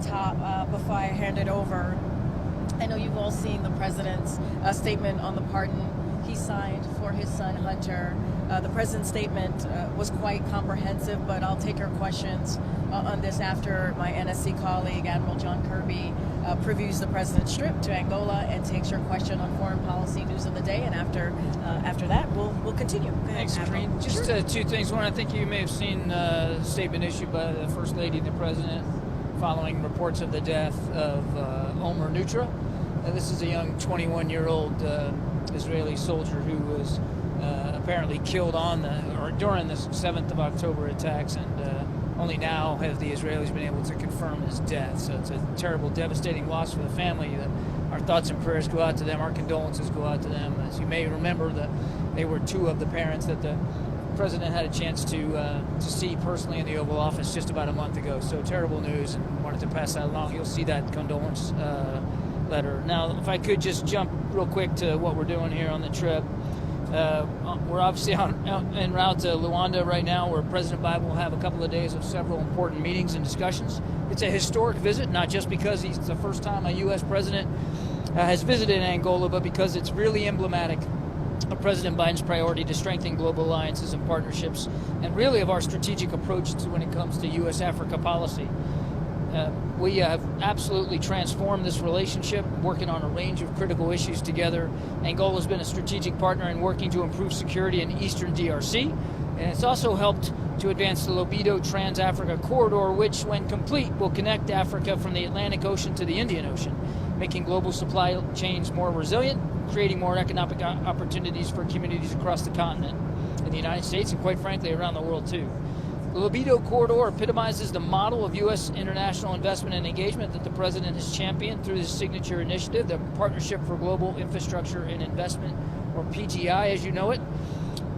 top before I hand it over. I know you've all seen the president's statement on the pardon he signed for his son Hunter. The president's statement was quite comprehensive, but I'll take your questions on this after my NSC colleague, Admiral John Kirby, previews the president's trip to Angola and takes your question on foreign policy news of the day. And after that, we'll continue. Thanks, Karine. Just two things. One, I think you may have seen a statement issued by the First Lady and the President following reports of the death of Omer Nutra. This is a young 21-year-old Israeli soldier who was apparently killed during the 7th of October attacks, and only now have the Israelis been able to confirm his death. So it's a terrible, devastating loss for the family. Our thoughts and prayers go out to them. Our condolences go out to them. As you may remember, they were two of the parents that the president had a chance to see personally in the Oval Office just about a month ago. So terrible news, and wanted to pass that along. You'll see that condolence letter. Now, if I could just jump real quick to what we're doing here on the trip. We're obviously en route to Luanda right now, where President Biden will have a couple of days of several important meetings and discussions. It's a historic visit, not just because it's the first time a U.S. president has visited Angola, but because it's really emblematic of President Biden's priority to strengthen global alliances and partnerships, and really of our strategic approach to when it comes to U.S.-Africa policy. We have absolutely transformed this relationship, working on a range of critical issues together. Angola has been a strategic partner in working to improve security in eastern DRC, and it's also helped to advance the Lobido Trans-Africa Corridor, which, when complete, will connect Africa from the Atlantic Ocean to the Indian Ocean, making global supply chains more resilient, creating more economic opportunities for communities across the continent, in the United States, and quite frankly, around the world, too. The Lobido Corridor epitomizes the model of U.S. international investment and engagement that the President has championed through his signature initiative, the Partnership for Global Infrastructure and Investment, or PGI as you know it.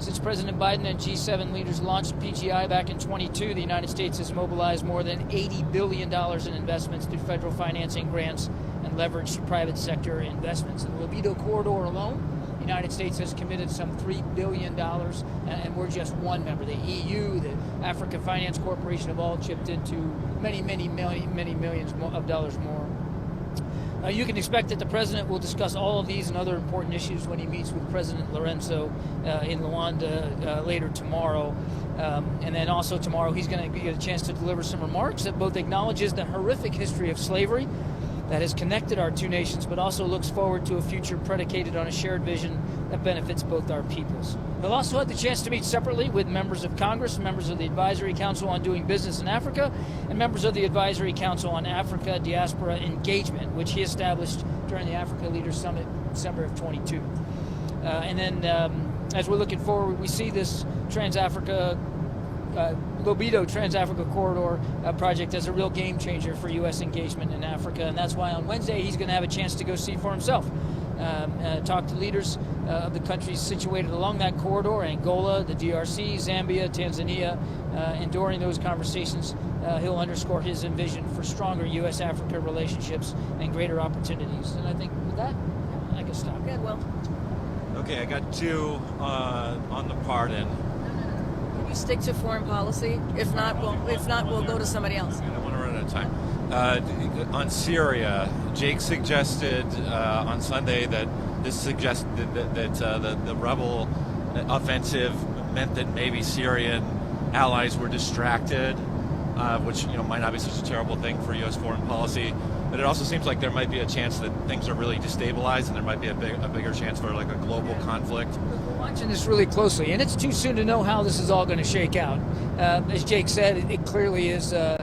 Since President Biden and G7 leaders launched PGI back in 2022, the United States has mobilized more than $80 billion in investments through federal financing grants and leveraged private sector investments. In the Lobido Corridor alone, the United States has committed some $3 billion, and we're just one member. The EU, the African Finance Corporation have all chipped into many millions of dollars more. You can expect that the President will discuss all of these and other important issues when he meets with President Lorenzo in Luanda later tomorrow. And then also tomorrow he's going to get a chance to deliver some remarks that both acknowledges the horrific history of slavery that has connected our two nations, but also looks forward to a future predicated on a shared vision that benefits both our peoples. He'll also have the chance to meet separately with members of Congress, members of the Advisory Council on Doing Business in Africa, and members of the Advisory Council on Africa Diaspora Engagement, which he established during the Africa Leaders Summit in December of 22. And then as we're looking forward, we see this Lobido Trans-Africa Corridor project as a real game changer for U.S. engagement in Africa, and that's why on Wednesday he's going to have a chance to go see for himself. Talk to leaders of the countries situated along that corridor, Angola, the DRC, Zambia, Tanzania, and during those conversations he'll underscore his vision for stronger U.S.-Africa relationships and greater opportunities. And I think with that, I can stop. Good, well. Okay, I got two on the pardon. You stick to foreign policy. If not, we'll go to somebody else. I don't want to run out of time. On Syria, Jake suggested on Sunday that this suggested that the rebel offensive meant that maybe Syrian allies were distracted, which might not be such a terrible thing for U.S. foreign policy. But it also seems like there might be a chance that things are really destabilized, and there might be a bigger chance for like a global conflict. We're watching this really closely, and it's too soon to know how this is all going to shake out. As Jake said, it clearly is it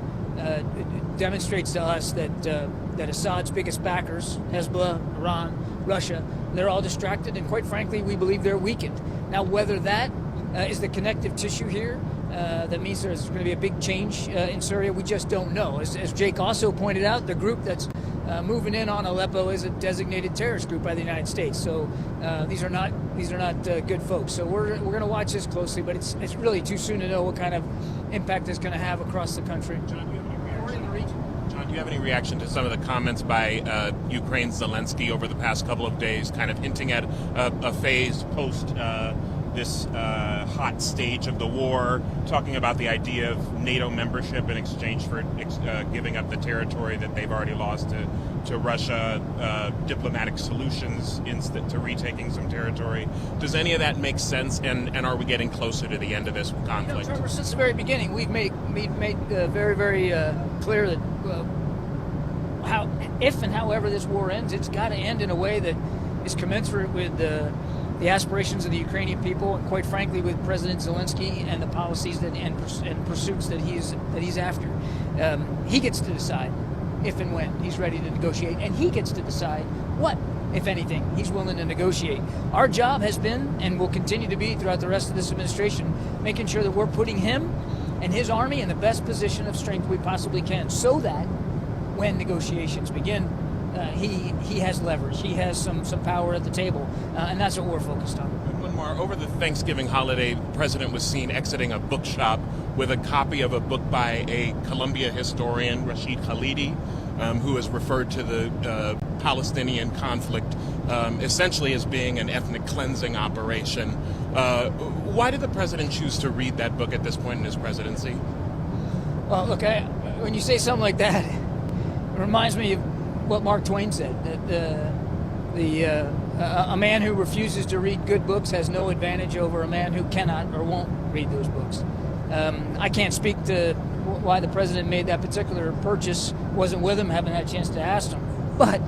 demonstrates to us that Assad's biggest backers, Hezbollah, Iran, Russia, they're all distracted, and quite frankly, we believe they're weakened. Now, whether that is the connective tissue here, that means there's going to be a big change in Syria. We just don't know. As Jake also pointed out, the group that's moving in on Aleppo is a designated terrorist group by the United States. So these are not good folks. So we're going to watch this closely, but it's really too soon to know what kind of impact it's going to have across the country. John, do you have any reaction to some of the comments by Ukraine's Zelensky over the past couple of days, kind of hinting at a phased post this hot stage of the war, talking about the idea of NATO membership in exchange for giving up the territory that they've already lost to Russia, diplomatic solutions to retaking some territory. Does any of that make sense, and are we getting closer to the end of this conflict? Trevor, since the very beginning, we've made very, very clear that how, if and however this war ends, it's got to end in a way that is commensurate with the aspirations of the Ukrainian people, and quite frankly, with President Zelensky and the policies and pursuits that he's after. He gets to decide if and when he's ready to negotiate, and he gets to decide what, if anything, he's willing to negotiate. Our job has been, and will continue to be throughout the rest of this administration, making sure that we're putting him and his army in the best position of strength we possibly can, so that when negotiations begin, he has leverage, he has some power at the table, and that's what we're focused on. One more. Over the Thanksgiving holiday, the president was seen exiting a bookshop with a copy of a book by a Columbia historian, Rashid Khalidi, who has referred to the Palestinian conflict essentially as being an ethnic cleansing operation. Why did the president choose to read that book at this point in his presidency? Well, look, when you say something like that, it reminds me of what Mark Twain said, that a man who refuses to read good books has no advantage over a man who cannot or won't read those books. I can't speak to why the president made that particular purchase. Wasn't with him, haven't had a chance to ask him. But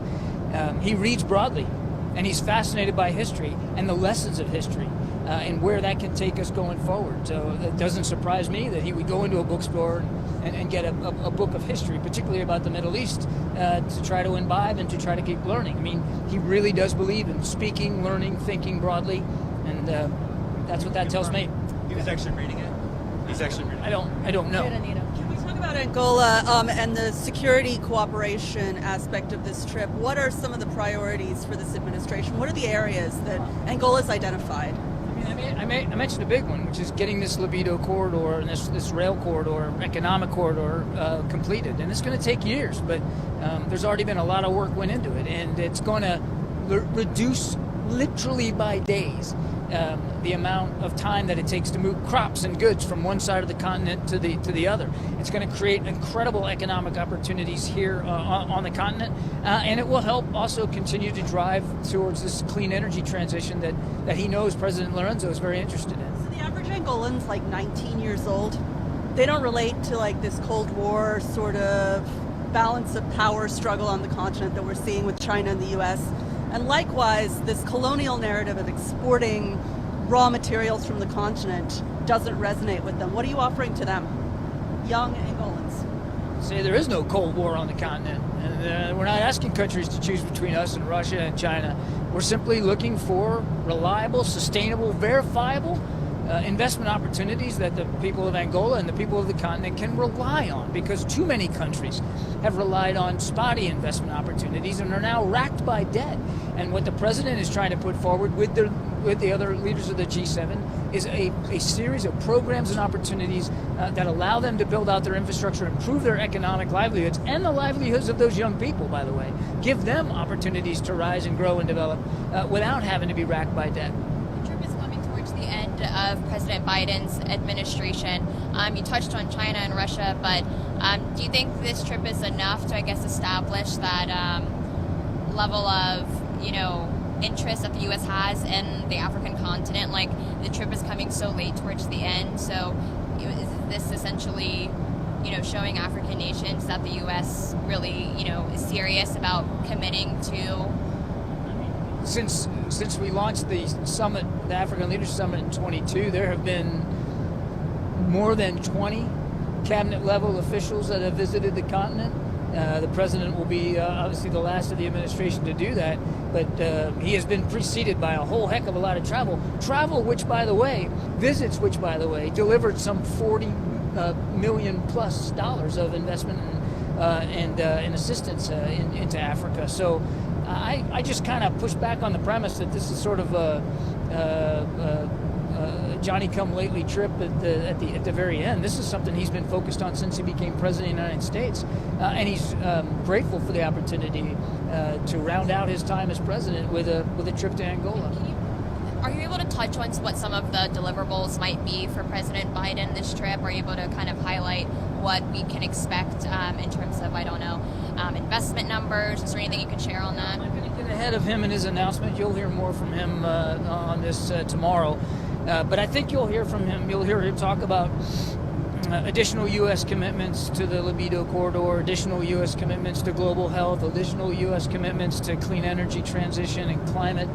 he reads broadly, and he's fascinated by history and the lessons of history and where that can take us going forward. So it doesn't surprise me that he would go into a bookstore and get a book of history, particularly about the Middle East, to try to imbibe and to try to keep learning. I mean, he really does believe in speaking, learning, thinking broadly, and that's what that tells me. He was actually reading it. He's actually reading it. I don't know. Can we talk about Angola and the security cooperation aspect of this trip? What are some of the priorities for this administration? What are the areas that Angola's identified? I mentioned a big one, which is getting this libido corridor and this rail corridor, economic corridor, completed. And it's going to take years, but there's already been a lot of work went into it, and it's going to reduce literally by days the amount of time that it takes to move crops and goods from one side of the continent to the other. It's going to create incredible economic opportunities here on the continent, and it will help also continue to drive towards this clean energy transition that he knows President Lorenzo is very interested in. So the average Angolan's like 19 years old. They don't relate to like this Cold War sort of balance of power struggle on the continent that we're seeing with China and the U.S. And likewise, this colonial narrative of exporting raw materials from the continent doesn't resonate with them. What are you offering to them, young Angolans? Say there is no Cold War on the continent. And we're not asking countries to choose between us and Russia and China. We're simply looking for reliable, sustainable, verifiable investment opportunities that the people of Angola and the people of the continent can rely on, because too many countries have relied on spotty investment opportunities and are now racked by debt. And what the president is trying to put forward with the other leaders of the G7 is a series of programs and opportunities that allow them to build out their infrastructure, improve their economic livelihoods, and the livelihoods of those young people, by the way. Give them opportunities to rise and grow and develop without having to be racked by debt. The end of President Biden's administration. You touched on China and Russia, but do you think this trip is enough to, I guess, establish that level of, interest that the U.S. has in the African continent? Like, the trip is coming so late towards the end, so is this essentially, showing African nations that the U.S. really, is serious about committing to? Since we launched the summit, the African Leaders Summit in 22, there have been more than 20 cabinet-level officials that have visited the continent. The president will be obviously the last of the administration to do that, but he has been preceded by a whole heck of a lot of travel, visits which, by the way, delivered some $40 million plus of investment and assistance into Africa. So I just kind of push back on the premise that this is sort of a Johnny-come-lately trip at the very end. This is something he's been focused on since he became president of the United States, and he's grateful for the opportunity to round out his time as president with a trip to Angola. Are you able to touch on what some of the deliverables might be for President Biden this trip? Are you able to kind of highlight what we can expect in terms of, I don't know, investment numbers? Is there anything you can share on that? I'm going to get ahead of him and his announcement. You'll hear more from him on this tomorrow. But I think you'll hear from him. You'll hear him talk about additional U.S. commitments to the libido corridor, additional U.S. commitments to global health, additional U.S. commitments to clean energy transition and climate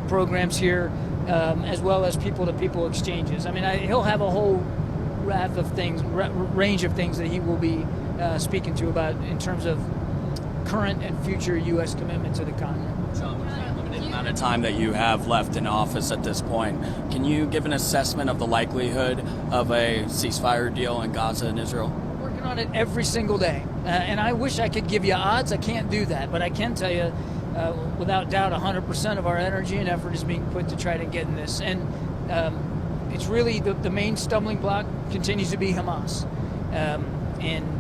programs here, as well as people-to-people exchanges. I mean, he'll have a whole raft of things, range of things that he will be speaking to about in terms of current and future U.S. commitment to the continent. Limited amount of time that you have left in office at this point, can you give an assessment of the likelihood of a ceasefire deal in Gaza and Israel? Working on it every single day, and I wish I could give you odds. I can't do that, but I can tell you without doubt 100% of our energy and effort is being put to try to get in this. And it's really the main stumbling block continues to be Hamas. And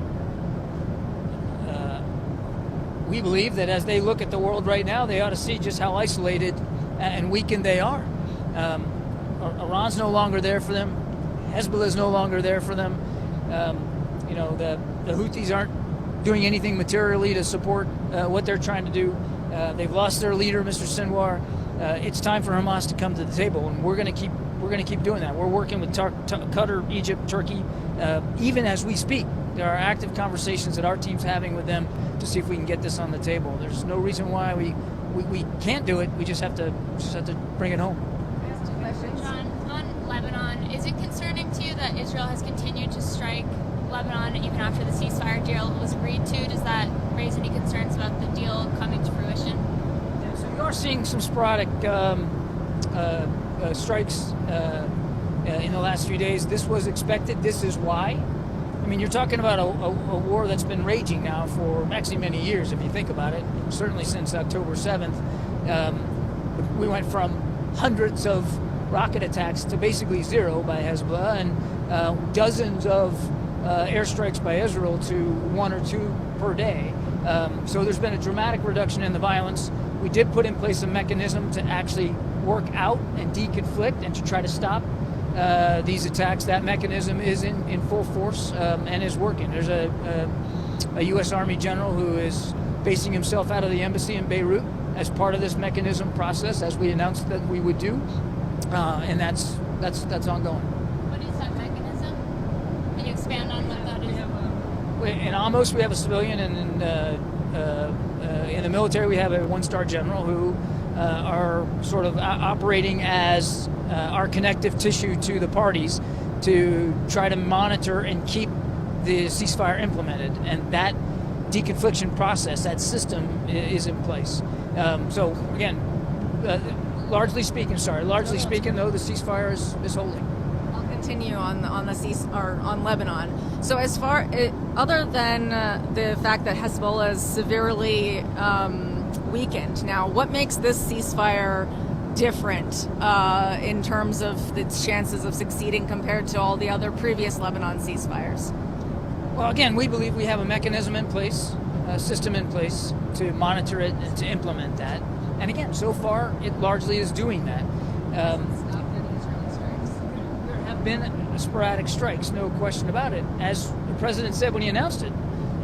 we believe that as they look at the world right now, they ought to see just how isolated and weakened they are. Iran's no longer there for them. Hezbollah is no longer there for them. The Houthis aren't doing anything materially to support what they're trying to do. They've lost their leader, Mr. Sinwar. It's time for Hamas to come to the table, and we're going to keep doing that. We're working with Qatar, Egypt, Turkey, even as we speak. There are active conversations that our team's having with them to see if we can get this on the table. There's no reason why we can't do it. We just have to bring it home. John, on Lebanon, is it concerning to you that Israel has continued to strike Lebanon even after the ceasefire deal was agreed to? Does that raise any concerns about the deal coming to fruition? Yeah, so we are seeing some sporadic strikes in the last few days. This was expected. This is why. I mean, you're talking about a war that's been raging now for actually many years, if you think about it, certainly since October 7th. We went from hundreds of rocket attacks to basically zero by Hezbollah and dozens of airstrikes by Israel to one or two per day. So there's been a dramatic reduction in the violence. We did put in place a mechanism to actually work out and deconflict and to try to stop these attacks. That mechanism is in full force and is working. There's a U.S. Army general who is basing himself out of the embassy in Beirut as part of this mechanism process, as we announced that we would do, and that's ongoing. What is that mechanism? Can you expand on what that is? In Amos, we have a civilian, and in the military, we have a one-star general who are sort of operating as our connective tissue to the parties to try to monitor and keep the ceasefire implemented. And that deconfliction process, that system is in place. So again, largely speaking, though, the ceasefire is holding. I'll continue on Lebanon. So as far other than the fact that Hezbollah is severely weakened, now what makes this ceasefire different in terms of its chances of succeeding compared to all the other previous Lebanon ceasefires? Well, again, we believe we have a mechanism in place, a system in place to monitor it and to implement that. And again, so far, it largely is doing that. There have been sporadic strikes, no question about it. As the president said when he announced it,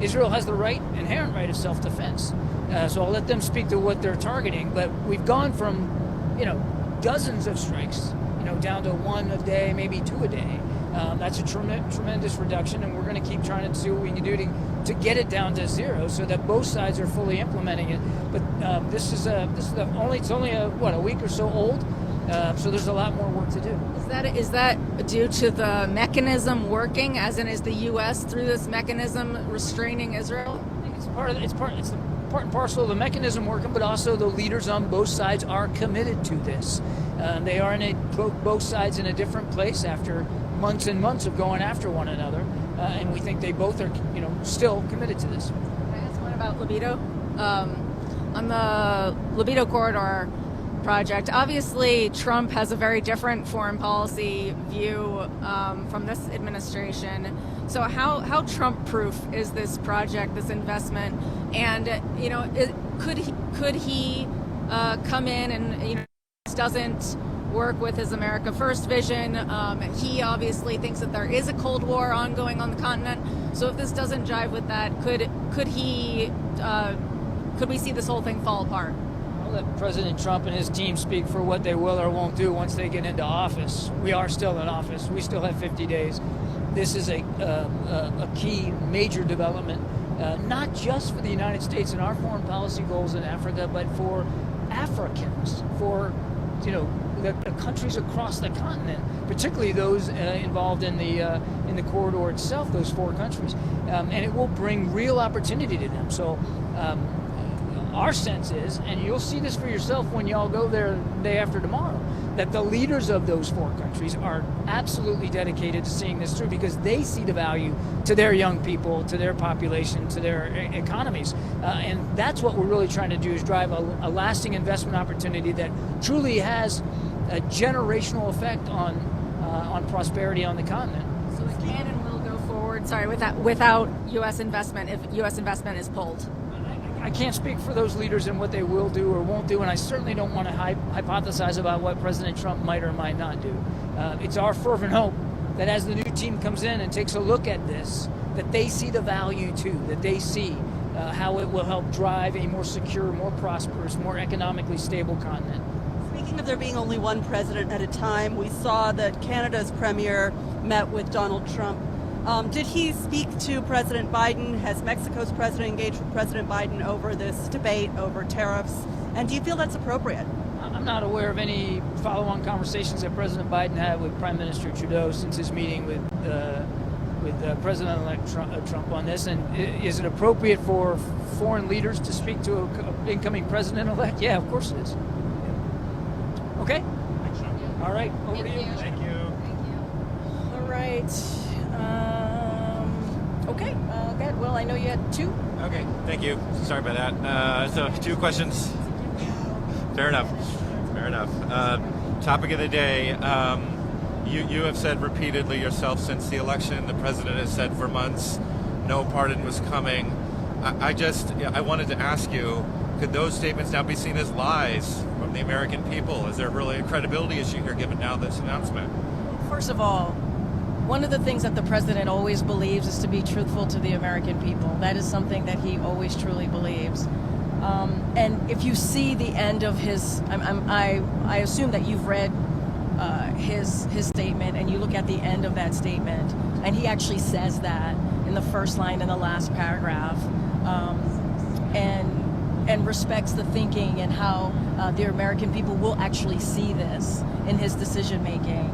Israel has the inherent right of self-defense. So I'll let them speak to what they're targeting. But we've gone from, dozens of strikes, down to one a day, maybe two a day. That's a tremendous reduction, and we're going to keep trying to see what we can do to get it down to zero, so that both sides are fully implementing it. But it's only a week or so old, so there's a lot more work to do. Is that due to the mechanism working, as in is the U.S. through this mechanism restraining Israel? I think it's the part and parcel of the mechanism working, but also the leaders on both sides are committed to this. They are both sides in a different place after months and months of going after one another, and we think they both are, still committed to this. Can I ask one about libido? On the libido corridor project, obviously Trump has a very different foreign policy view from this administration. So how Trump-proof is this project, this investment, and could he come in and doesn't work with his America First vision. He obviously thinks that there is a Cold War ongoing on the continent. So if this doesn't jive with that, could we see this whole thing fall apart? I'll let President Trump and his team speak for what they will or won't do once they get into office. We are still in office. We still have 50 days. This is a key major development, not just for the United States and our foreign policy goals in Africa, but for Africans, for the countries across the continent, particularly those involved in the corridor itself, those 4 countries, and it will bring real opportunity to them. So our sense is, and you'll see this for yourself when y'all go there the day after tomorrow, that the leaders of those 4 countries are absolutely dedicated to seeing this through because they see the value to their young people, to their population, to their economies. And that's what we're really trying to do, is drive a lasting investment opportunity that truly has a generational effect on prosperity on the continent. So it can and will go forward, without U.S. investment, if U.S. investment is pulled. I can't speak for those leaders and what they will do or won't do, and I certainly don't want to hypothesize about what President Trump might or might not do. It's our fervent hope that as the new team comes in and takes a look at this, that they see the value too, that they see how it will help drive a more secure, more prosperous, more economically stable continent. Speaking of there being only one president at a time, we saw that Canada's premier met with Donald Trump. Did he speak to President Biden? Has Mexico's president engaged with President Biden over this debate over tariffs? And do you feel that's appropriate? I'm not aware of any follow-on conversations that President Biden had with Prime Minister Trudeau since his meeting with President-elect Trump on this. And is it appropriate for foreign leaders to speak to an incoming president-elect? Yeah, of course it is. Okay? All right, over to you. Thank you. All right. Okay, good. Well, I know you had 2. Okay, thank you. Sorry about that. So 2 questions. Fair enough. Topic of the day. You have said repeatedly yourself since the election, the president has said for months, no pardon was coming. I wanted to ask you, could those statements now be seen as lies from the American people? Is there really a credibility issue here given now this announcement? First of all, one of the things that the president always believes is to be truthful to the American people. That is something that he always truly believes. And if you see the end of his, I assume that you've read his statement, and you look at the end of that statement, and he actually says that in the first line in the last paragraph, and respects the thinking and how the American people will actually see this in his decision making.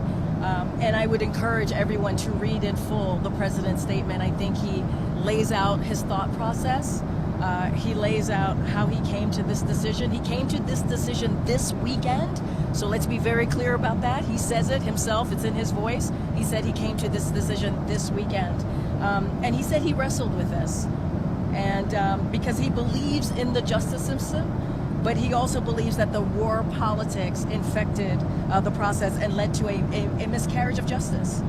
And I would encourage everyone to read in full the president's statement. I think he lays out his thought process. He lays out how he came to this decision. He came to this decision this weekend. So let's be very clear about that. He says it himself. It's in his voice. He said he came to this decision this weekend. And he said he wrestled with this. And because he believes in the justice system, but he also believes that the war politics infected the process and led to a miscarriage of justice.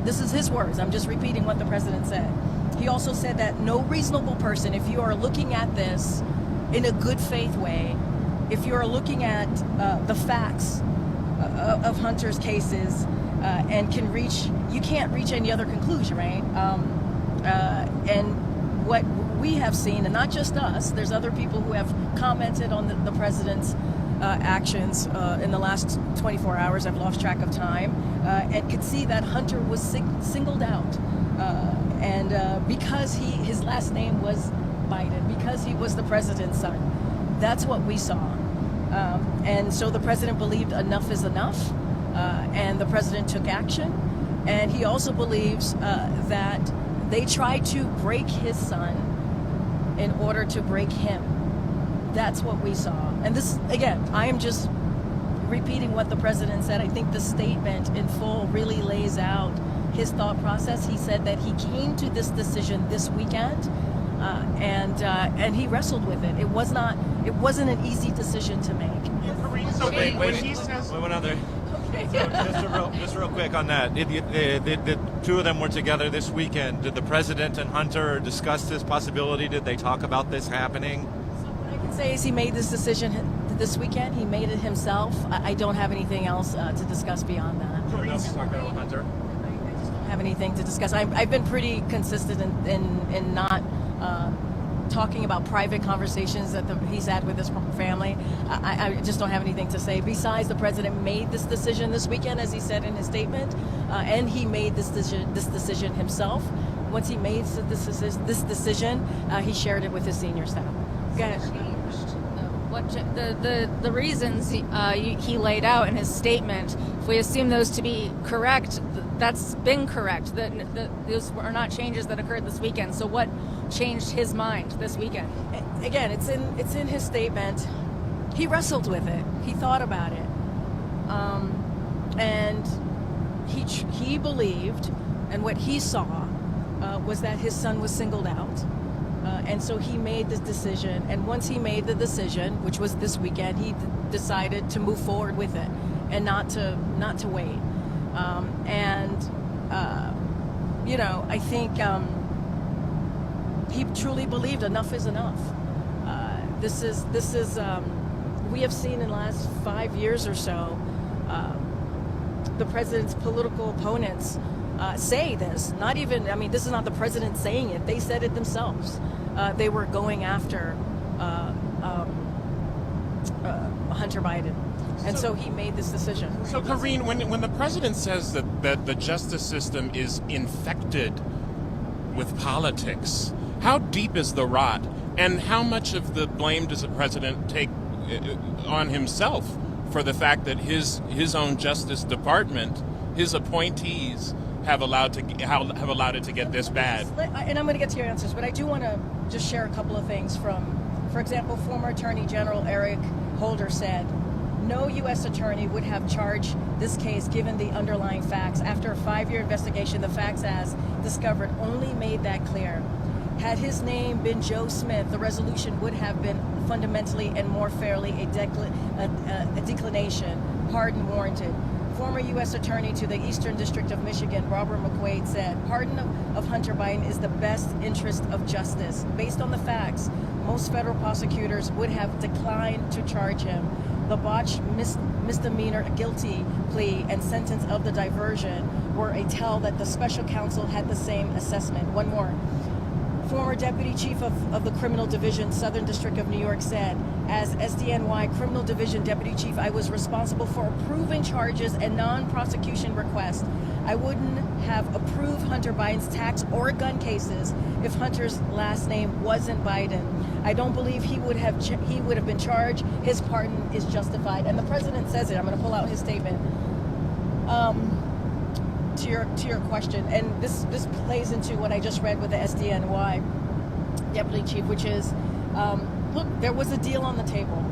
This is his words. I'm just repeating what the president said. He also said that no reasonable person, if you are looking at this in a good faith way, if you are looking at the facts of Hunter's cases and you can't reach any other conclusion, right? And what we have seen, and not just us, there's other people who have commented on the president's actions in the last 24 hours. I've lost track of time, and could see that Hunter was singled out. And because his last name was Biden, because he was the president's son. That's what we saw. And so the president believed enough is enough, and the president took action. And he also believes that they tried to break his son in order to break him. That's what we saw. And this, again, I am just repeating what the president said. I think the statement in full really lays out his thought process. He said that he came to this decision this weekend, and he wrestled with it. It wasn't an easy decision to make. So Wait, he says, one other. So just real quick on that. The 2 of them were together this weekend. Did the president and Hunter discuss this possibility? Did they talk about this happening? So what I can say is he made this decision this weekend. He made it himself. I don't have anything else to discuss beyond that. What else you talking about Hunter? I just don't have anything to discuss. I've been pretty consistent in not talking about private conversations that he's had with his family. I just don't have anything to say. Besides, the president made this decision this weekend, as he said in his statement, and he made this decision himself. Once he made this decision, he shared it with his senior staff. Go ahead. What the reasons he laid out in his statement, if we assume those to be correct, that's been correct. That those are not changes that occurred this weekend. So what changed his mind this weekend? Again, it's in his statement. He wrestled with it. He thought about it, and he believed, and what he saw was that his son was singled out. And so he made this decision, and once he made the decision, which was this weekend, he decided to move forward with it and not to wait. I think he truly believed enough is enough. This is we have seen in the last 5 years or so the president's political opponents say this. Not even, this is not the president saying it. They said it themselves. They were going after Hunter Biden. And so he made this decision. So, Karine, when the president says that the justice system is infected with politics, how deep is the rot? And how much of the blame does the president take on himself for the fact that his own Justice Department, his appointees, have allowed it to get this bad? And I'm going to get to your answers, but I do want to just share a couple of things from, for example, former Attorney General Eric Holder said, no U.S. attorney would have charged this case given the underlying facts. After a 5-year investigation, the facts as discovered only made that clear. Had his name been Joe Smith, the resolution would have been fundamentally and more fairly a declination, pardon warranted. Former U.S. Attorney to the Eastern District of Michigan, Robert McQuaid, said, pardon of Hunter Biden is the best interest of justice. Based on the facts, most federal prosecutors would have declined to charge him. The botched misdemeanor guilty plea and sentence of the diversion were a tell that the special counsel had the same assessment. One more. Former Deputy Chief of the Criminal Division, Southern District of New York, said, as SDNY Criminal Division Deputy Chief, I was responsible for approving charges and non-prosecution requests. I wouldn't have approved Hunter Biden's tax or gun cases if Hunter's last name wasn't Biden. I don't believe he would have been charged. His pardon is justified. And the president says it. I'm going to pull out his statement. To your question, and this plays into what I just read with the SDNY Deputy Chief, which is, look, there was a deal on the table,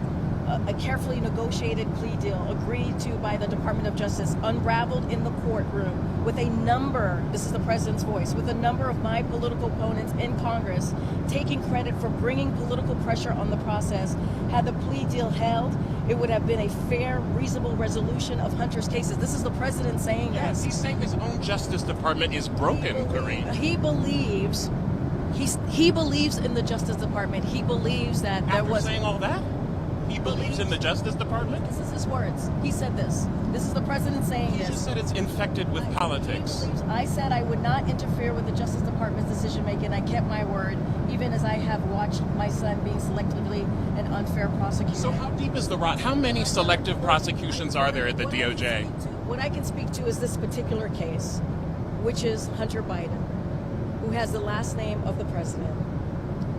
a carefully negotiated plea deal agreed to by the Department of Justice, unraveled in the courtroom with a number, this is the president's voice, with a number of my political opponents in Congress taking credit for bringing political pressure on the process. Had the plea deal held, it would have been a fair, reasonable resolution of Hunter's cases. This is the president saying Yes, this. he's saying his own Justice Department is broken, Karine. He believes in the Justice Department. He believes that there After was. saying all that, he believes in the Justice Department? This is his words. He said this. This is the president saying He this. just said it's infected with politics. I said I would not interfere with the Justice Department's decision making. I kept my word, even as I have watched my son being selectively and unfair prosecuted. So how deep is the rot? How many selective prosecutions are there at the DOJ? What I can speak to is this particular case, which is Hunter Biden, who has the last name of the president,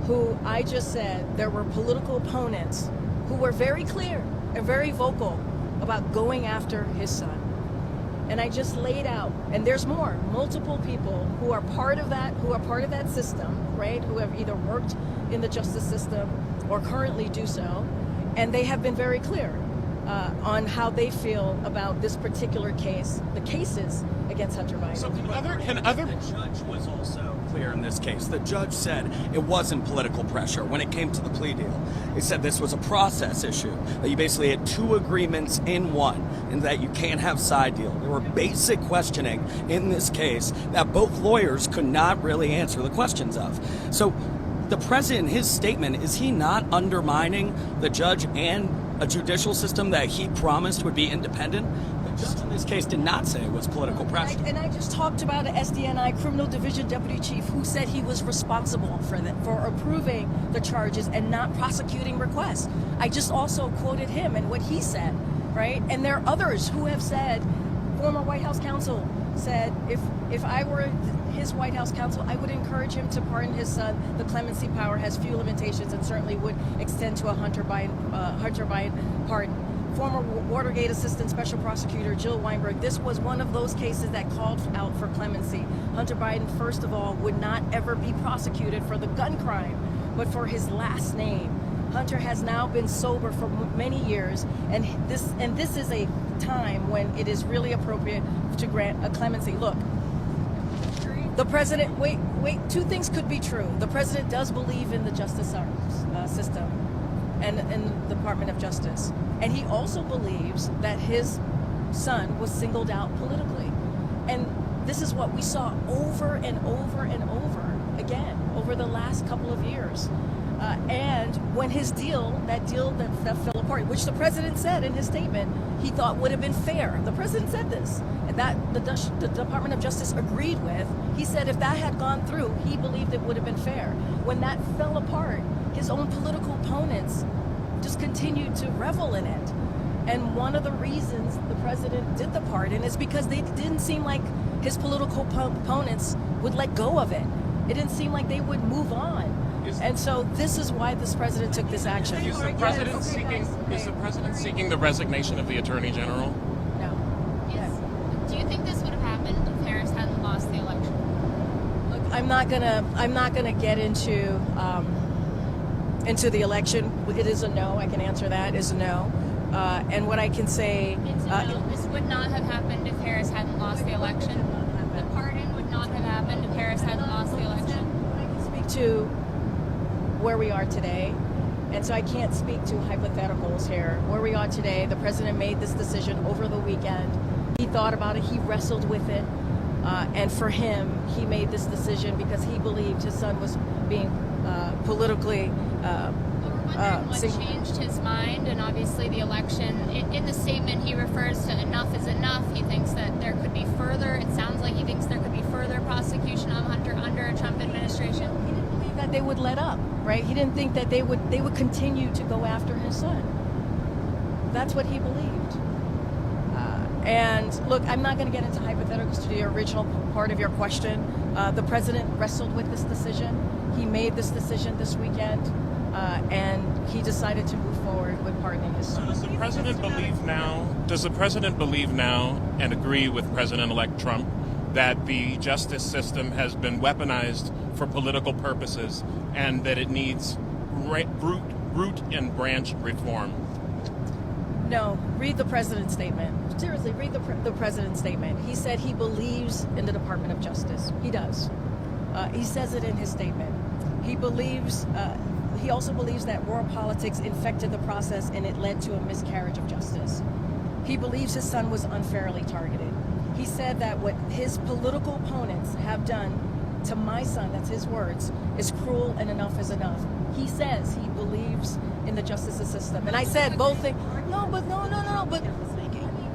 who I just said there were political opponents who were very clear and very vocal about going after his son. And I just laid out, and there's more, multiple people who are part of that system, right? Who have either worked in the justice system or currently do so, and they have been very clear on how they feel about this particular case, the cases against Hunter Biden. So The judge was also clear in this case. The judge said it wasn't political pressure when it came to the plea deal. He said this was a process issue, that you basically had two agreements in one, and that you can't have side deal. There were basic questioning in this case that both lawyers could not really answer the questions of. So the president, his statement, is he not undermining the judge and a judicial system that he promised would be independent. The judge in this case did not say it was political pressure. And I just talked about an SDNI criminal division deputy chief who said he was responsible for approving the charges and not prosecuting requests. I just also quoted him and what he said, right? And there are others who have said, former White House counsel said, if I were his White House counsel, I would encourage him to pardon his son. The clemency power has few limitations and certainly would extend to a Hunter Biden pardon. Former Watergate Assistant Special Prosecutor Jill Weinberg, this was one of those cases that called out for clemency. Hunter Biden, first of all, would not ever be prosecuted for the gun crime, but for his last name. Hunter has now been sober for many years, and this is a time when it is really appropriate to grant a clemency. Look, the president, wait, two things could be true. The president does believe in the justice system and in the Department of Justice. And he also believes that his son was singled out politically. And this is what we saw over and over and over again over the last couple of years. And when his deal that fell apart, which the president said in his statement, he thought would have been fair. The president said this, and that the Department of Justice agreed with. He said if that had gone through, he believed it would have been fair. When that fell apart, his own political opponents just continued to revel in it. And one of the reasons the president did the pardon is because they didn't seem like his political opponents would let go of it. It didn't seem like they would move on. And so this is why this president took this action. Is the president seeking the resignation of the Attorney General? No. Yes. Do you think this would have happened if Harris hadn't lost the election? Look, I'm not gonna get into the election. It is a no. I can answer that. Is a no. And what I can say, this would not have happened if Harris hadn't lost the election. The pardon would not have happened if Harris hadn't lost the election. I can speak to where we are today, and so I can't speak to hypotheticals here. Where we are today, the president made this decision over the weekend. He thought about it, he wrestled with it, and for him, he made this decision because he believed his son was being politically What changed his mind, and obviously the election. In the statement, he refers to enough is enough. He thinks that there could be further. It sounds like he thinks there could be further prosecution of Hunter under a Trump administration. He didn't believe that they would let up, right? He didn't think that they would continue to go after his son. That's what he believed. And look, I'm not going to get into hypotheticals to the original part of your question. The president wrestled with this decision. He made this decision this weekend. And he decided to move forward with pardoning his son. So does the president believe now and agree with President-elect Trump that the justice system has been weaponized for political purposes and that it needs root and branch reform? No, read the president's statement. Seriously, read the president's statement. He said he believes in the Department of Justice. He does. He says it in his statement. He believes. He also believes that war politics infected the process and it led to a miscarriage of justice. He believes his son was unfairly targeted. He said that what his political opponents have done to my son, that's his words, is cruel and enough is enough. He says he believes in the justice system. And I said both things. No, but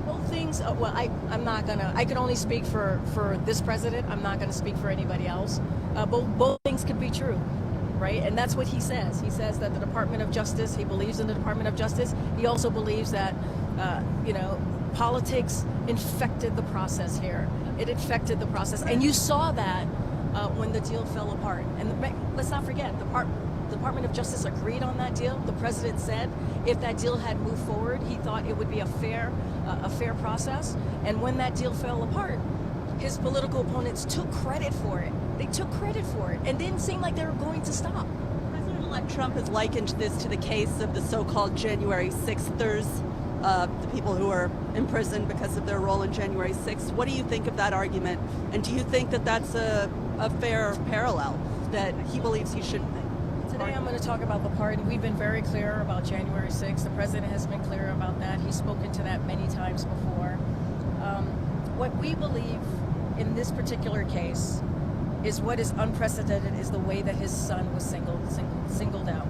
both things. Well, I'm not gonna. I can only speak for this president. I'm not gonna speak for anybody else. Both things could be true. Right, and that's what he says. He says that the Department of Justice, he believes in the Department of Justice. He also believes that, politics infected the process here. It infected the process, and you saw that when the deal fell apart. And let's not forget, the Department of Justice agreed on that deal. The president said if that deal had moved forward, he thought it would be a fair process. And when that deal fell apart, his political opponents took credit for it. They took credit for it and didn't seem like they were going to stop. President-elect Trump has likened this to the case of the so-called January 6thers, the people who are imprisoned because of their role in January 6th. What do you think of that argument? And do you think that that's a fair parallel, that he believes he shouldn't be? Today I'm going to talk about the pardon. We've been very clear about January 6th. The president has been clear about that. He's spoken to that many times before. What we believe in this particular case is what is unprecedented is the way that his son was singled out.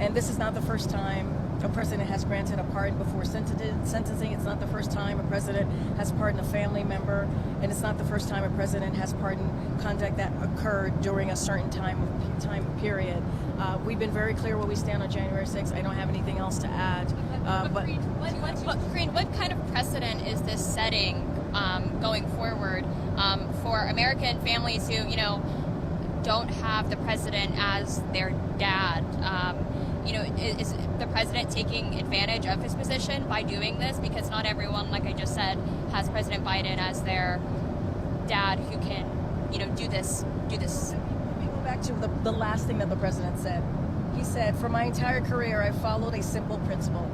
And this is not the first time a president has granted a pardon before sentencing. It's not the first time a president has pardoned a family member, and it's not the first time a president has pardoned conduct that occurred during a certain time period. We've been very clear where we stand on January 6th. I don't have anything else to add. Karine, what kind of precedent is this setting going forward for American families who, don't have the president as their dad? Is the president taking advantage of his position by doing this? Because not everyone, like I just said, has President Biden as their dad who can, do this. Let me go back to the last thing that the president said. He said, "For my entire career, I followed a simple principle,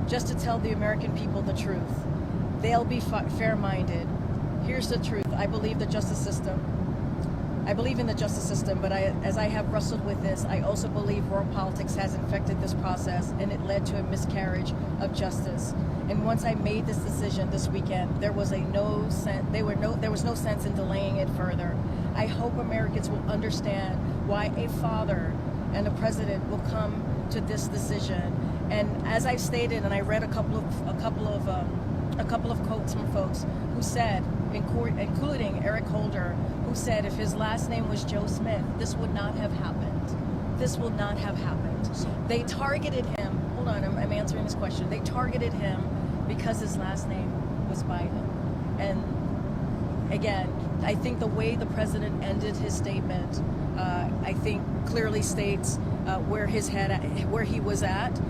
just to tell the American people the truth. They'll be fair-minded. Here's the truth. I believe in the justice system, but as I have wrestled with this, I also believe world politics has infected this process, and it led to a miscarriage of justice. And once I made this decision this weekend, there was no sense in delaying it further. I hope Americans will understand why a father and a president will come to this decision." And as I stated, and I read a couple of quotes from folks who said, including Eric Holder, who said if his last name was Joe Smith, this would not have happened. This would not have happened. They targeted him. Hold on, I'm answering this question. They targeted him because his last name was Biden. And again, I think the way the president ended his statement, I think clearly states where he was at,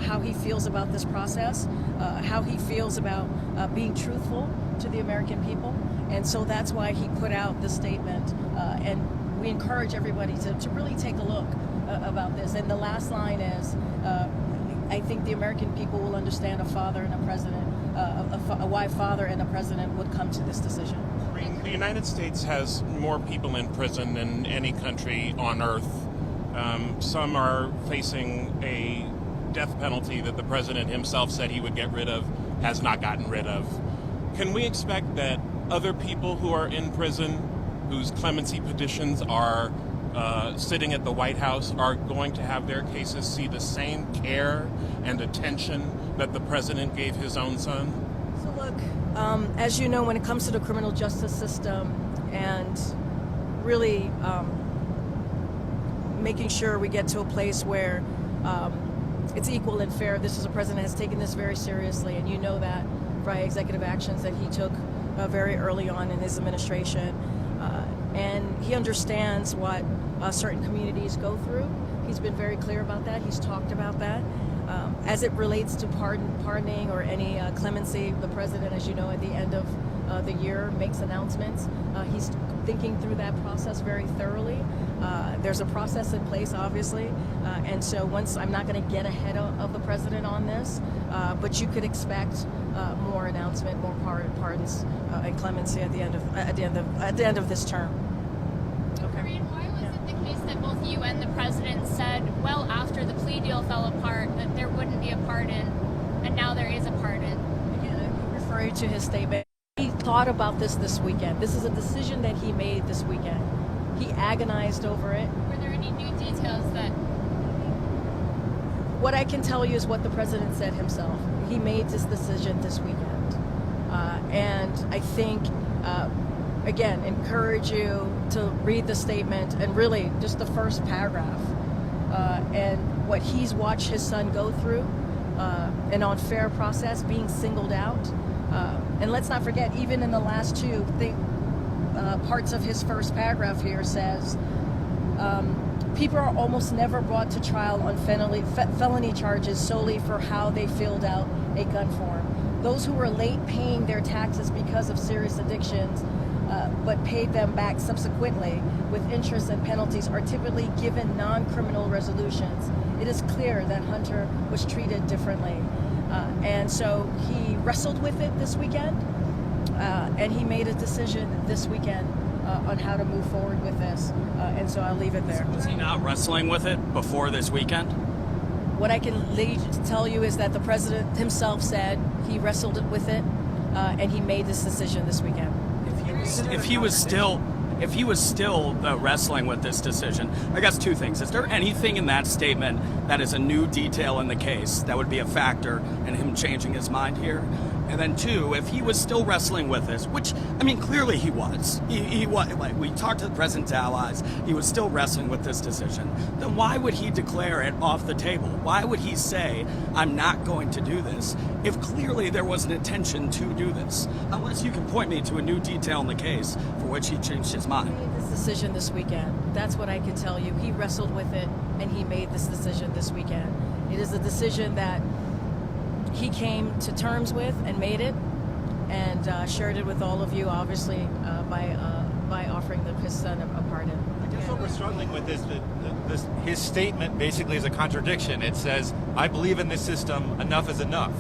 how he feels about this process, how he feels about being truthful to the American people. And so that's why he put out the statement. And we encourage everybody to really take a look about this. And the last line is, I think the American people will understand a father and a president, why a father and a president would come to this decision. The United States has more people in prison than any country on earth. Some are facing a death penalty that the president himself said he would get rid of, has not gotten rid of. Can we expect that other people who are in prison, whose clemency petitions are sitting at the White House, are going to have their cases see the same care and attention that the president gave his own son? So look, as you know, when it comes to the criminal justice system and really making sure we get to a place where it's equal and fair, this is a president has taken this very seriously, and you know that via executive actions that he took very early on in his administration. And he understands what certain communities go through. He's been very clear about that. He's talked about that. As it relates to pardoning or any clemency, the president, as you know, at the end of the year makes announcements. He's thinking through that process very thoroughly. There's a process in place, obviously, and so I'm not going to get ahead of the president on this, but you could expect more announcement, more pardons and clemency at the end of this term. Karine, why was it the case that both you and the president said, well, after the plea deal fell apart, that there wouldn't be a pardon, and now there is a pardon? Again, I refer you to his statement. He thought about this weekend. This is a decision that he made this weekend. He agonized over it. Were there any new details that... What I can tell you is what the president said himself. He made this decision this weekend. And I think, again, encourage you to read the statement and really just the first paragraph and what he's watched his son go through, an unfair process, being singled out. And let's not forget, even in the last two parts of his first paragraph here says, people are almost never brought to trial on felony charges solely for how they filled out a gun form. Those who were late paying their taxes because of serious addictions, but paid them back subsequently with interest and penalties, are typically given non-criminal resolutions. It is clear that Hunter was treated differently. And so he wrestled with it this weekend, and he made a decision this weekend on how to move forward with this. And so I'll leave it there. Was he not wrestling with it before this weekend? What I can tell you is that the president himself said he wrestled with it, and he made this decision this weekend. If he was still if he was still wrestling with this decision, I guess two things. Is there anything in that statement that is a new detail in the case that would be a factor in him changing his mind here? And then two, if he was still wrestling with this, which, I mean, clearly he was. He was. Like, we talked to the president's allies. He was still wrestling with this decision. Then why would he declare it off the table? Why would he say, I'm not going to do this, if clearly there was an intention to do this? Unless you can point me to a new detail in the case for which he changed his mind. He made this decision this weekend. That's what I can tell you. He wrestled with it, and he made this decision this weekend. It is a decision that he came to terms with and made it, and shared it with all of you, obviously, by offering his son a pardon. I guess what we're struggling with is that his statement basically is a contradiction. It says, I believe in this system, enough is enough.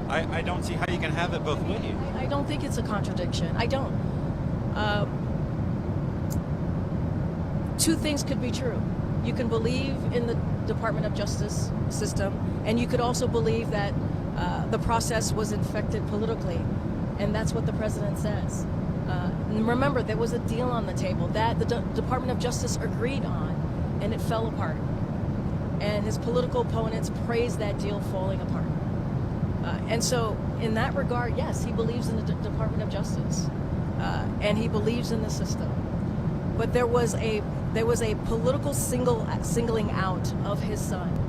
I don't see how you can have it both ways. I don't think it's a contradiction. I don't. Two things could be true. You can believe in the Department of Justice system, and you could also believe that the process was infected politically, and that's what the president says. Remember, there was a deal on the table that the Department of Justice agreed on, and it fell apart. And his political opponents praised that deal falling apart. And so, in that regard, yes, he believes in the Department of Justice, and he believes in the system. But there was a political singling out of his son.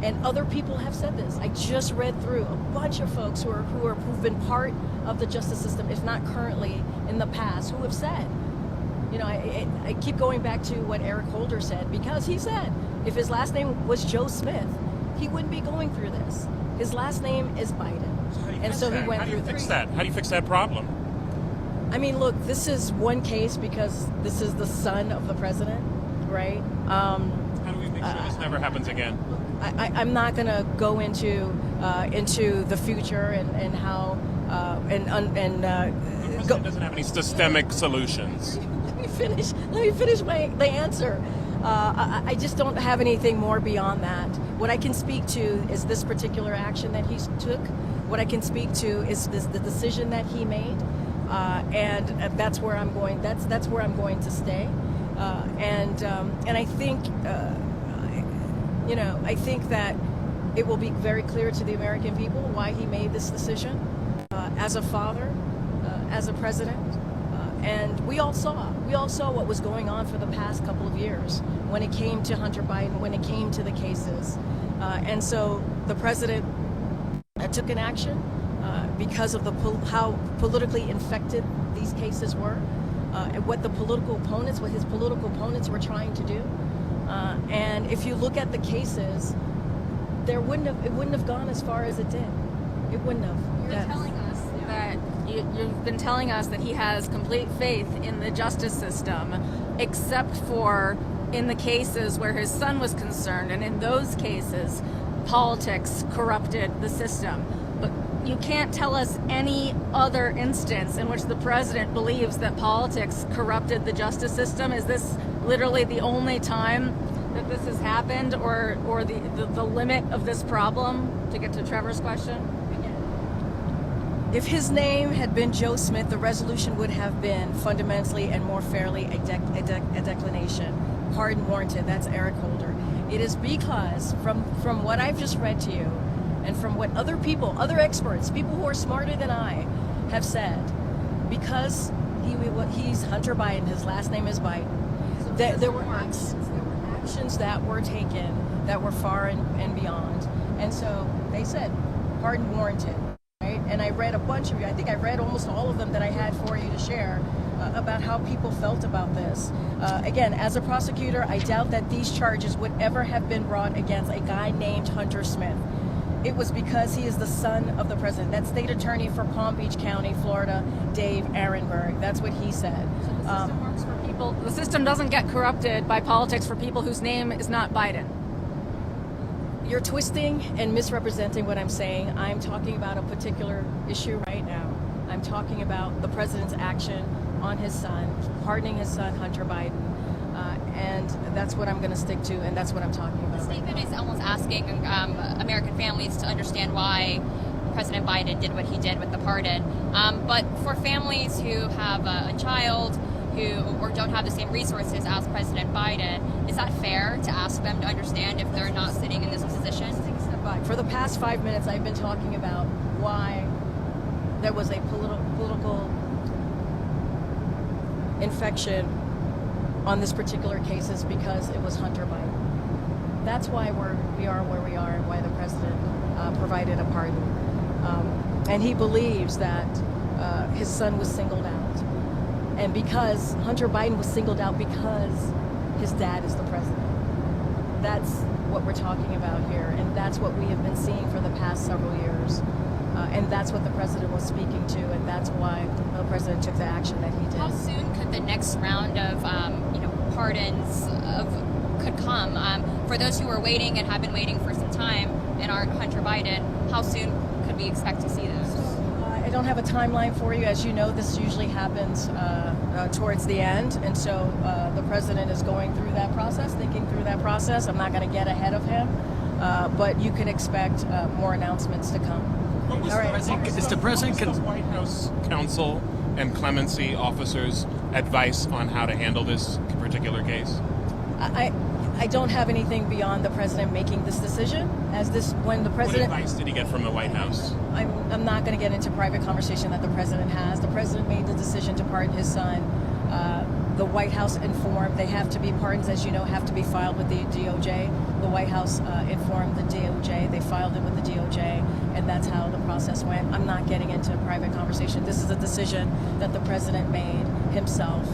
And other people have said this. I just read through a bunch of folks who've been part of the justice system, if not currently, in the past, who have said, you know, I keep going back to what Eric Holder said, because he said if his last name was Joe Smith, he wouldn't be going through this. His last name is Biden, and so he went through. How do you fix that? How do you fix that problem? I mean, look, this is one case because this is the son of the president, right? How do we make sure this never happens again? I'm not going to go into the future and how The president doesn't have any systemic solutions. Let me finish the answer. I just don't have anything more beyond that. What I can speak to is this particular action that he took. What I can speak to is the decision that he made, and that's where I'm going. That's where I'm going to stay. And I think. I think that it will be very clear to the American people why he made this decision as a father, as a president. And we all saw what was going on for the past couple of years when it came to Hunter Biden, when it came to the cases. And so the president took an action because of how politically infected these cases were, and what his political opponents were trying to do. And if you look at the cases, it wouldn't have gone as far as it did. It wouldn't have. You're telling us that you've been telling us that he has complete faith in the justice system, except for in the cases where his son was concerned, and in those cases, politics corrupted the system. But you can't tell us any other instance in which the president believes that politics corrupted the justice system. Is this literally the only time that this has happened, or the limit of this problem, to get to Trevor's question? If his name had been Joe Smith, the resolution would have been fundamentally and more fairly a declination. Pardon warranted. That's Eric Holder. It is because from what I've just read to you, and from what other experts, people who are smarter than I, have said, because he's Hunter Biden, his last name is Biden, there were actions that were taken that were far and beyond. And so they said, pardon warranted. Right? And I read a bunch of you. I think I read almost all of them that I had for you to share about how people felt about this. Again, as a prosecutor, I doubt that these charges would ever have been brought against a guy named Hunter Smith. It was because he is the son of the president. That's State Attorney for Palm Beach County, Florida, Dave Ehrenberg. That's what he said. So the system works for people. The system doesn't get corrupted by politics for people whose name is not Biden. You're twisting and misrepresenting what I'm saying. I'm talking about a particular issue right now. I'm talking about the president's action on his son, pardoning his son, Hunter Biden. And that's what I'm going to stick to, and that's what I'm talking about. The statement is almost asking American families to understand why President Biden did what he did with the pardon. But for families who have a child or don't have the same resources as President Biden. Is that fair to ask them to understand if they're not sitting in this position? For the past 5 minutes, I've been talking about why there was a political infection on this particular case is because it was Hunter Biden. That's why we are where we are and why the president provided a pardon. And he believes that his son was singled out. And because Hunter Biden was singled out because his dad is the president. That's what we're talking about here. And that's what we have been seeing for the past several years. And that's what the president was speaking to. And that's why the president took the action that he did. How soon could the next round of pardons could come? For those who are waiting and have been waiting for some time and aren't Hunter Biden, how soon could we expect to see those? I don't have a timeline for you. As you know, this usually happens towards the end. And so the president is going through that process, thinking through that process. I'm not going to get ahead of him, but you can expect more announcements to come. What was All right. the White House counsel and clemency officers' advice on how to handle this particular case? I don't have anything beyond the president making this decision. When the president. What advice did he get from the White House? I'm not going to get into private conversation that the president has. The president made the decision to pardon his son. The White House informed they have to be pardons, as you know, have to be filed with the DOJ. The White House informed the DOJ. They filed it with the DOJ, and that's how the process went. I'm not getting into private conversation. This is a decision that the president made himself.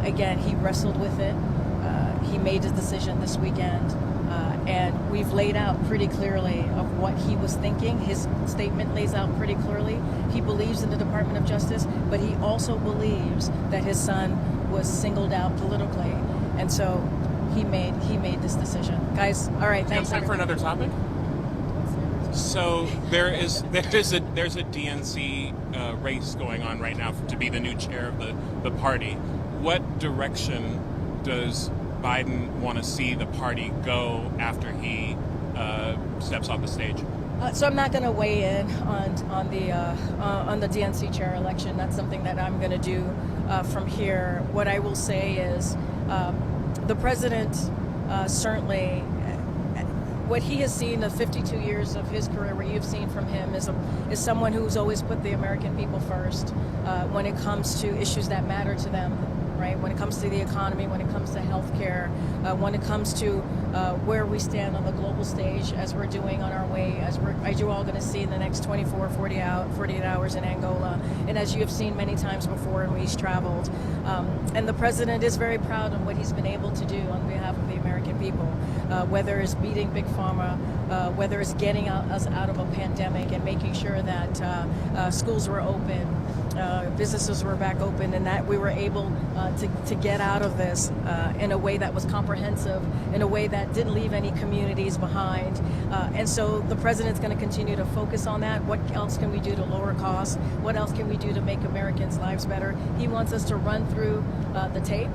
Again, he wrestled with it. He made his decision this weekend, and we've laid out pretty clearly of what he was thinking. His statement lays out pretty clearly. He believes in the Department of Justice, but he also believes that his son was singled out politically, and so he made this decision. Guys, all right, thanks. Time for another topic. So there's a DNC race going on right now to be the new chair of the party. What direction does Biden want to see the party go after he steps off the stage? So I'm not going to weigh in on the DNC chair election. That's something that I'm going to do from here. What I will say is the president certainly, what he has seen the 52 years of his career, what you've seen from him is someone who's always put the American people first when it comes to issues that matter to them. Right? When it comes to the economy, when it comes to healthcare, when it comes to where we stand on the global stage as we're doing on our way, as you're all going to see in the next 48 hours in Angola, and as you have seen many times before and he's traveled. And the president is very proud of what he's been able to do on behalf of the American people, whether it's beating Big Pharma, whether it's getting us out of a pandemic and making sure that schools were open, businesses were back open, and that we were able to get out of this in a way that was comprehensive, in a way that didn't leave any communities behind. And so the president's going to continue to focus on that. What else can we do to lower costs? What else can we do to make Americans' lives better? He wants us to run through the tape.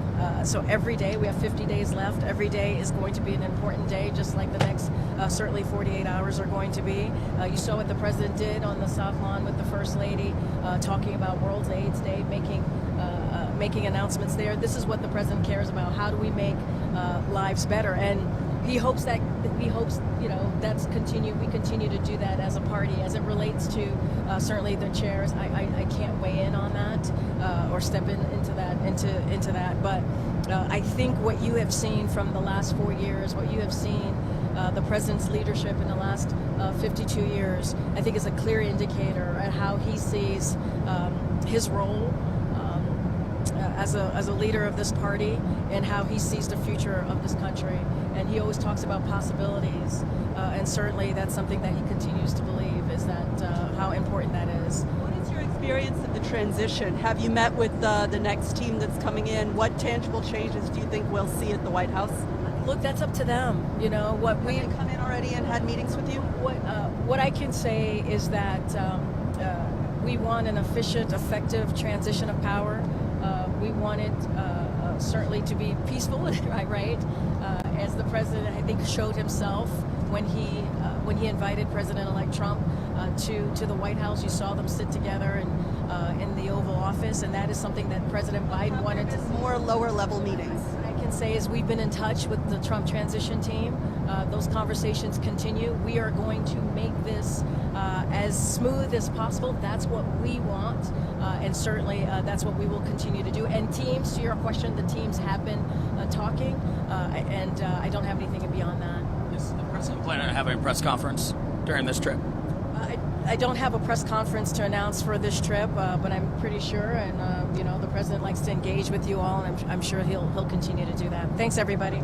So every day, we have 50 days left. Every day is going to be an important day, just like the next certainly 48 hours are going to be. You saw what the president did on the South Lawn with the First Lady, talking about World AIDS Day, making announcements there. This is what the president cares about. How do we make lives better? And he hopes we continue to do that as a party. As it relates to certainly the chairs, I can't weigh in on that or step into that. But I think what you have seen from the last 4 years, what you have seen the president's leadership in the last 52 years, I think is a clear indicator at how he sees his role as a leader of this party and how he sees the future of this country. And he always talks about possibilities, and certainly that's something that he continues to believe is that how important that is. What is your experience of the transition? Have you met with the next team that's coming in? What tangible changes do you think we'll see at the White House? Look, that's up to them. You know what we have they come in already and had meetings with you. What I can say is that we want an efficient, effective transition of power. We want it certainly to be peaceful, right? As the president, I think, showed himself when he when he invited President-elect Trump to the White House. You saw them sit together in the Oval Office, and that is something that President Biden wanted to see. More lower-level meetings. I can say is we've been in touch with the Trump transition team. Those conversations continue. We are going to make this as smooth as possible. That's what we want, and certainly that's what we will continue to do. And teams, to your question, the teams have been talking, and I don't have anything beyond that. Is the president planning on having a press conference during this trip? I don't have a press conference to announce for this trip, but I'm pretty sure, and the president likes to engage with you all, and I'm sure he'll continue to do that. Thanks, everybody.